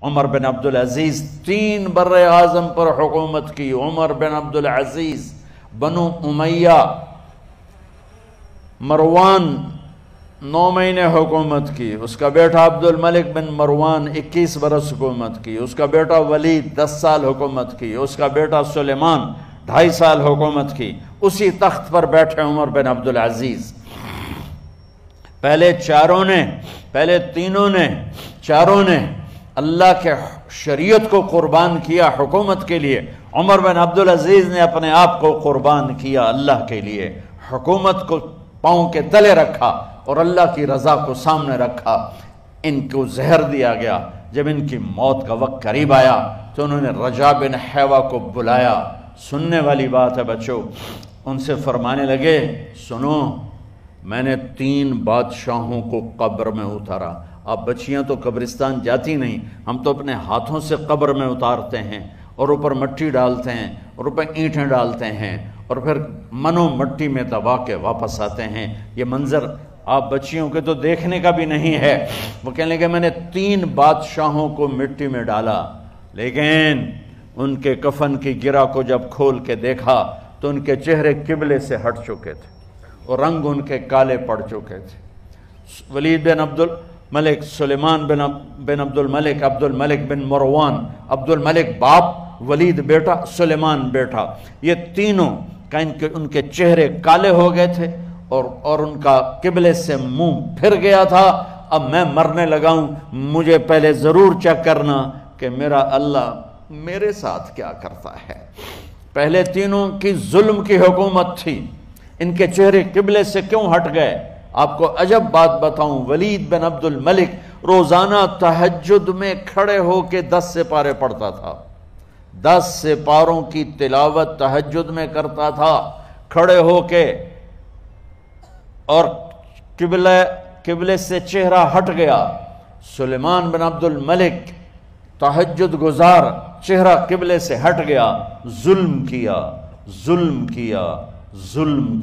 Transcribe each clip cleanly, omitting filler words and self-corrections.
عمر بن عبدالعزیز 3 بر اعظم پر حکومت کی. عمر بن عبدالعزیز، بنو امیہ، مروان 9 مہینے حکومت کی. اس کا بیٹا عبد الملک بن مروان 21 برس حکومت کی. اس کا بیٹا ولید 10 سال حکومت کی. اس کا بیٹا سلیمان 2.5 سال حکومت کی. اسی تخت پر بیٹھے عمر بن عبدالعزیز. پہلے چاروں نے اللہ کے شریعت کو قربان کیا حکومت کے لیے. عمر بن عبدالعزیز نے اپنے آپ کو قربان کیا اللہ کے لیے. حکومت کو پاؤں کے تلے رکھا اور اللہ کی رضا کو سامنے رکھا. ان کو زہر دیا گیا. جب ان کی موت کا وقت قریب آیا تو انہوں نے رجا بن حیوہ کو بلایا. سننے والی بات ہے بچوں. ان سے فرمانے لگے، سنو، میں نے 3 بادشاہوں کو قبر میں اتارا. اب بچیاں تو قبرستان جاتی نہیں، ہم تو اپنے ہاتھوں سے قبر میں اتارتے ہیں اور اوپر مٹی ڈالتے ہیں اور اوپر اینٹیں ڈالتے ہیں اور پھر منو مٹی میں دبا کے واپس آتے ہیں. یہ منظر آپ بچیوں کے تو دیکھنے کا بھی نہیں ہے. وہ کہنے لگے میں نے 3 بادشاہوں کو مٹی میں ڈالا، لیکن ان کے کفن کی گرہ کو جب کھول کے دیکھا تو ان کے چہرے قبلے سے ہٹ چکے تھے اور رنگ ان کے کالے پڑ چکے تھے. ولید بن عبد الملک، سلیمان بن عبد الملک بن مروان، عبد الملک باپ، ولید بیٹا، سلیمان بیٹا، یہ تینوں کا ان کے چہرے کالے ہو گئے تھے اور ان کا قبلے سے منہ پھر گیا تھا. اب میں مرنے لگا ہوں، مجھے پہلے ضرور چیک کرنا کہ میرا اللہ میرے ساتھ کیا کرتا ہے. پہلے تینوں کی ظلم کی حکومت تھی، ان کے چہرے قبلے سے کیوں ہٹ گئے؟ آپ کو عجب بات بتاؤں، ولید بن عبد الملک روزانہ تہجد میں کھڑے ہو کے 10 سپارے پڑھتا تھا. 10 سپاروں کی تلاوت تہجد میں کرتا تھا کھڑے ہو کے، اور قبلے سے چہرہ ہٹ گیا. سلیمان بن عبد الملک تہجد گزار، چہرہ قبلے سے ہٹ گیا. ظلم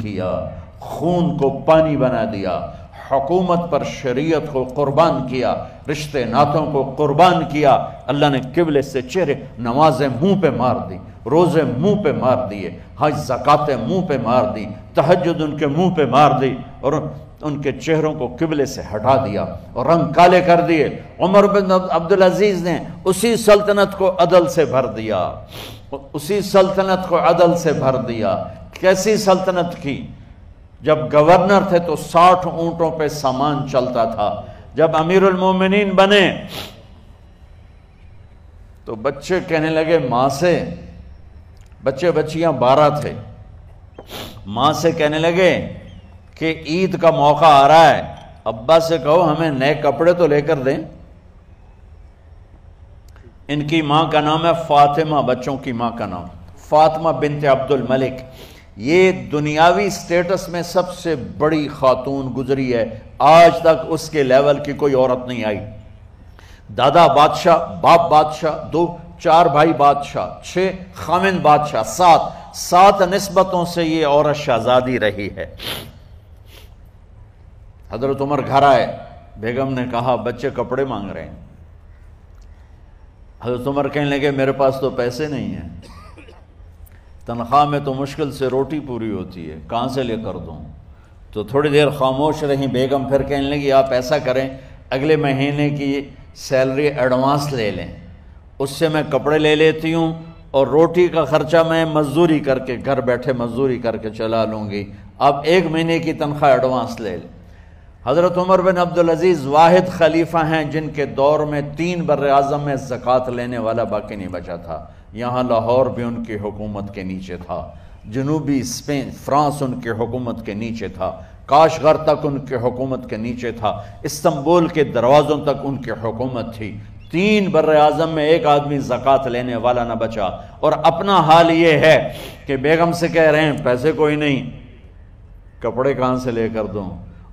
کیا، خون کو پانی بنا دیا، حکومت پر شریعت کو قربان کیا، رشتے ناتوں کو قربان کیا. اللہ نے قبلے سے چہرے، نمازیں منہ پہ مار دی، روزے منہ پہ مار دیے، حج زکاتیں منہ پہ مار دی، تہجد ان کے منہ پہ مار دی اور ان کے چہروں کو قبلے سے ہٹا دیا اور رنگ کالے کر دیے. عمر بن عبدالعزیز نے اسی سلطنت کو عدل سے بھر دیا. کیسی سلطنت کی؟ جب گورنر تھے تو 60 اونٹوں پہ سامان چلتا تھا. جب امیر المومنین بنے تو بچے کہنے لگے ماں سے، بچیاں 12 تھے، ماں سے کہنے لگے کہ عید کا موقع آ رہا ہے، ابا سے کہو ہمیں نئے کپڑے تو لے کر دیں. ان کی ماں کا نام ہے فاطمہ، بچوں کی ماں کا نام فاطمہ بنت عبد الملک. یہ دنیاوی سٹیٹس میں سب سے بڑی خاتون گزری ہے. آج تک اس کے لیول کی کوئی عورت نہیں آئی. دادا بادشاہ، باپ بادشاہ، 4 بھائی بادشاہ، 6 خامن بادشاہ، 7 نسبتوں سے یہ عورت شہزادی رہی ہے. حضرت عمر گھر آئے، بیگم نے کہا بچے کپڑے مانگ رہے ہیں. حضرت عمر کہنے لگے میرے پاس تو پیسے نہیں ہیں، تنخواہ میں تو مشکل سے روٹی پوری ہوتی ہے، کہاں سے لے کر دوں؟ تو تھوڑی دیر خاموش رہی بیگم، پھر کہنے لگی آپ ایسا کریں، اگلے مہینے کی سیلری ایڈوانس لے لیں، اس سے میں کپڑے لے لیتی ہوں اور روٹی کا خرچہ میں مزدوری کر کے، گھر بیٹھے مزدوری کر کے چلا لوں گی، آپ 1 مہینے کی تنخواہ ایڈوانس لے لیں. حضرت عمر بن عبدالعزیز واحد خلیفہ ہیں جن کے دور میں 3 بر اعظم میں زکوٰۃ لینے والا باقی نہیں بچا تھا. یہاں لاہور بھی ان کی حکومت کے نیچے تھا، جنوبی اسپین، فرانس ان کی حکومت کے نیچے تھا، کاشغر تک ان کی حکومت کے نیچے تھا، استنبول کے دروازوں تک ان کی حکومت تھی. 3 بر اعظم میں ایک آدمی زکوٰۃ لینے والا نہ بچا. اور اپنا حال یہ ہے کہ بیگم سے کہہ رہے ہیں پیسے کوئی نہیں، کپڑے کہاں سے لے کر دوں؟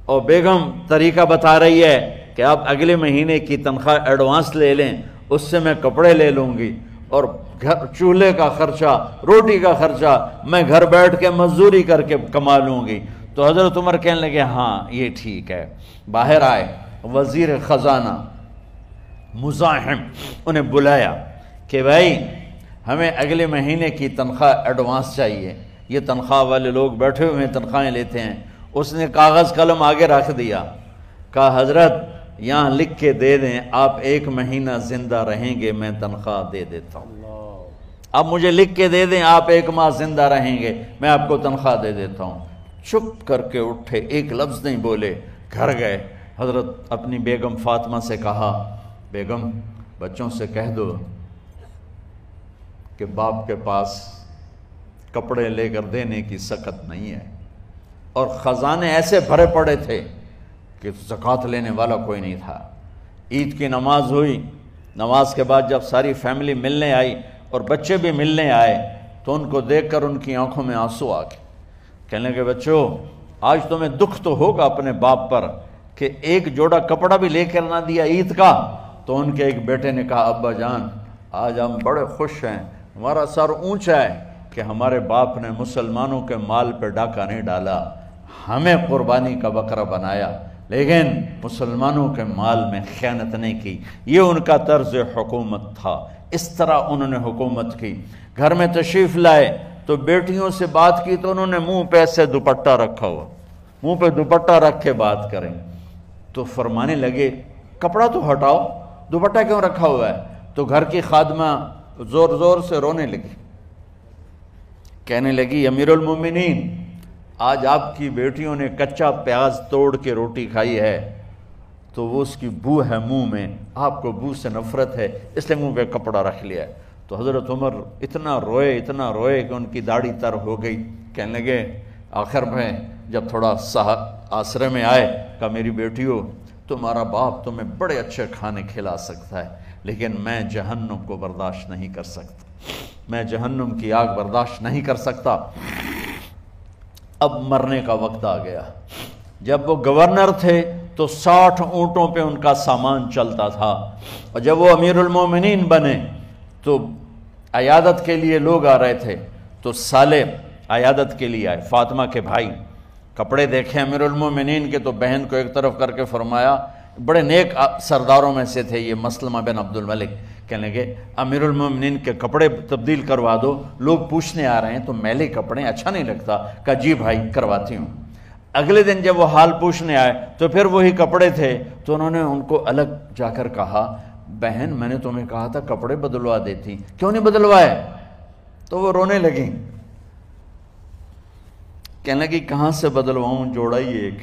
اور بیگم طریقہ بتا رہی ہے کہ آپ اگلے مہینے کی تنخواہ ایڈوانس لے لیں، اس سے میں کپڑے لے لوں گی اور چولہے کا خرچہ، روٹی کا خرچہ میں گھر بیٹھ کے مزدوری کر کے کما لوں گی. تو حضرت عمر کہنے لگے ہاں یہ ٹھیک ہے. باہر آئے وزیر خزانہ مزاحم انہیں بلایا کہ بھائی ہمیں اگلے مہینے کی تنخواہ ایڈوانس چاہیے، یہ تنخواہ والے لوگ بیٹھے ہوئے ہیں تنخواہیں لیتے ہیں۔ اس نے کاغذ قلم آگے رکھ دیا، کہا حضرت یہاں لکھ کے دے دیں آپ 1 مہینہ زندہ رہیں گے میں تنخواہ دے دیتا ہوں، آپ مجھے لکھ کے دے دیں آپ 1 ماہ زندہ رہیں گے میں آپ کو تنخواہ دے دیتا ہوں۔ چپ کر کے اٹھے، ایک لفظ نہیں بولے، گھر گئے۔ حضرت اپنی بیگم فاطمہ سے کہا بیگم بچوں سے کہہ دو کہ باپ کے پاس کپڑے لے کر دینے کی سخت نہیں ہے، اور خزانے ایسے بھرے پڑے تھے کہ زکوٰۃ لینے والا کوئی نہیں تھا۔ عید کی نماز ہوئی، نماز کے بعد جب ساری فیملی ملنے آئی اور بچے بھی ملنے آئے تو ان کو دیکھ کر ان کی آنکھوں میں آنسو آ گئے۔ کہنے لگے بچوں آج تمہیں دکھ تو ہوگا اپنے باپ پر کہ ایک جوڑا کپڑا بھی لے کر نہ دیا عید کا۔ تو ان کے ایک بیٹے نے کہا ابا جان آج ہم بڑے خوش ہیں، ہمارا سر اونچا ہے کہ ہمارے باپ نے مسلمانوں کے مال پہ ڈاکہ نہیں ڈالا، ہمیں قربانی کا بکرا بنایا لیکن مسلمانوں کے مال میں خیانت نہیں کی۔ یہ ان کا طرز حکومت تھا، اس طرح انہوں نے حکومت کی۔ گھر میں تشریف لائے تو بیٹیوں سے بات کی تو انہوں نے منہ پہ ایسے دوپٹہ رکھا ہوا، منہ پہ دوپٹہ رکھ کے بات کریں تو فرمانے لگے کپڑا تو ہٹاؤ، دوپٹہ کیوں رکھا ہوا ہے؟ تو گھر کی خادمہ زور زور سے رونے لگی، کہنے لگی امیر المومنین آج آپ کی بیٹیوں نے کچا پیاز توڑ کے روٹی کھائی ہے تو وہ اس کی بو ہے منہ میں، آپ کو بو سے نفرت ہے اس لیے منہ پہ کپڑا رکھ لیا ہے۔ تو حضرت عمر اتنا روئے کہ ان کی داڑھی تر ہو گئی۔ کہنے لگے آخر میں جب تھوڑا آسرے میں آئے کہا میری بیٹیوں تمہارا باپ تمہیں بڑے اچھے کھانے کھلا سکتا ہے لیکن میں جہنم کو برداشت نہیں کر سکتا، میں جہنم کی آگ برداشت نہیں کر سکتا۔ اب مرنے کا وقت آ گیا۔ جب وہ گورنر تھے تو 60 اونٹوں پہ ان کا سامان چلتا تھا، اور جب وہ امیر المومنین بنے تو عیادت کے لیے لوگ آ رہے تھے تو سالے عیادت کے لیے آئے، فاطمہ کے بھائی کپڑے دیکھے امیر المومنین کے تو بہن کو ایک طرف کر کے فرمایا، بڑے نیک سرداروں میں سے تھے یہ مسلمہ بن عبد الملک، کہنے لگے امیر المومنین کے کپڑے تبدیل کروا دو، لوگ پوچھنے آ رہے ہیں تو میلے کپڑے اچھا نہیں لگتا۔ کہا جی بھائی کرواتی ہوں۔ اگلے دن جب وہ حال پوچھنے آئے تو پھر وہی کپڑے تھے تو انہوں نے ان کو الگ جا کر کہا بہن میں نے تمہیں کہا تھا کپڑے بدلوا دیتی، کیوں نہیں بدلوائے؟ تو وہ رونے لگیں، کہنے لگی کہاں سے بدلواؤں، جوڑا ہی ایک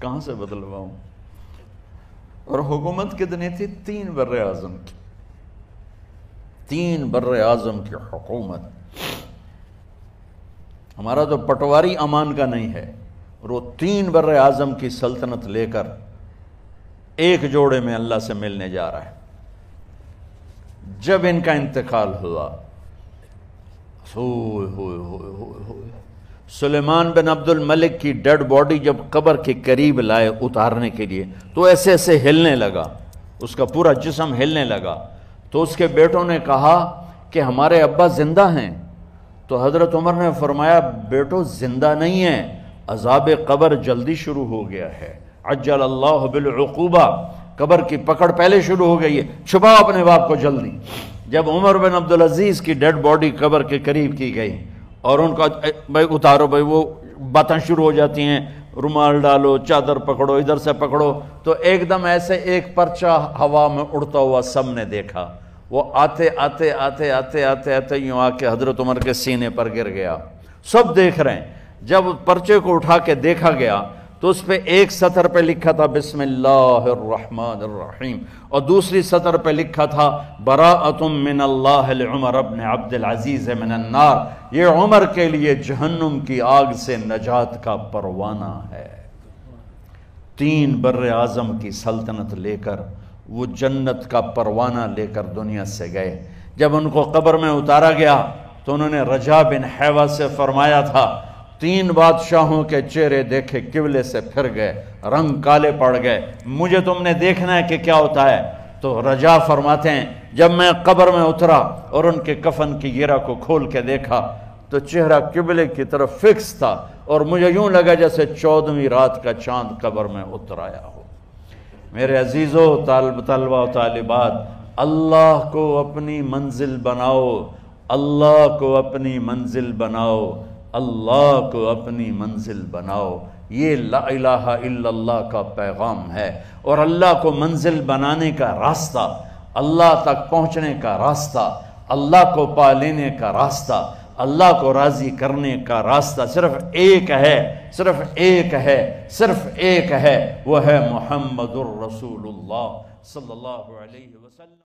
کہاں سے بدلواؤں؟ اور حکومت کتنی تھی؟ 3 بر اعظم کی، 3 بر اعظم کی حکومت۔ ہمارا تو پٹواری امان کا نہیں ہے، اور وہ 3 بر اعظم کی سلطنت لے کر ایک جوڑے میں اللہ سے ملنے جا رہا ہے۔ جب ان کا انتقال ہوا سلیمان بن عبد الملک کی ڈیڈ باڈی جب قبر کے قریب لائے اتارنے کے لیے تو ایسے ایسے ہلنے لگا، اس کا پورا جسم ہلنے لگا۔ تو اس کے بیٹوں نے کہا کہ ہمارے ابا زندہ ہیں، تو حضرت عمر نے فرمایا بیٹو زندہ نہیں ہیں، عذاب قبر جلدی شروع ہو گیا ہے، عجل اللہ بالعقوبہ، قبر کی پکڑ پہلے شروع ہو گئی ہے، چھپاؤ اپنے باپ کو جلدی۔ جب عمر بن عبدالعزیز کی ڈیڈ باڈی قبر کے قریب کی گئی اور ان کا بھائی اتارو، بھائی وہ باتیں شروع ہو جاتی ہیں، رومال ڈالو، چادر پکڑو، ادھر سے پکڑو، تو ایک دم ایسے ایک پرچہ ہوا میں اڑتا ہوا سب نے دیکھا، وہ آتے آتے آتے آتے آتے آتے یوں آ کے حضرت عمر کے سینے پر گر گیا۔ سب دیکھ رہے ہیں۔ جب پرچے کو اٹھا کے دیکھا گیا تو اس پہ ایک سطر پہ لکھا تھا بسم اللہ الرحمن الرحیم، اور دوسری سطر پہ لکھا تھا براءۃ من اللہ لعمر بن عبد العزیز من النار، یہ عمر کے لیے جہنم کی آگ سے نجات کا پروانہ ہے۔ 3 بر اعظم کی سلطنت لے کر وہ جنت کا پروانہ لے کر دنیا سے گئے۔ جب ان کو قبر میں اتارا گیا تو انہوں نے رجا بن حیوہ سے فرمایا تھا 3 بادشاہوں کے چہرے دیکھے قبلے سے پھر گئے، رنگ کالے پڑ گئے، مجھے تم نے دیکھنا ہے کہ کیا ہوتا ہے؟ تو رجا فرماتے ہیں جب میں قبر میں اترا اور ان کے کفن کی گرہ کو کھول کے دیکھا تو چہرہ قبلے کی طرف فکس تھا، اور مجھے یوں لگا جیسے 14ویں رات کا چاند قبر میں اتر آیا ہو۔ میرے عزیزو طلبہ و طالبات، اللہ کو اپنی منزل بناؤ، اللہ کو اپنی منزل بناؤ، اللہ کو اپنی منزل بناؤ۔ یہ لا الہ الا اللہ کا پیغام ہے، اور اللہ کو منزل بنانے کا راستہ، اللہ تک پہنچنے کا راستہ، اللہ کو پا لینے کا راستہ، اللہ کو راضی کرنے کا راستہ صرف ایک ہے، صرف ایک ہے، صرف ایک ہے، وہ ہے محمد الرسول اللہ صلی اللہ علیہ وسلم۔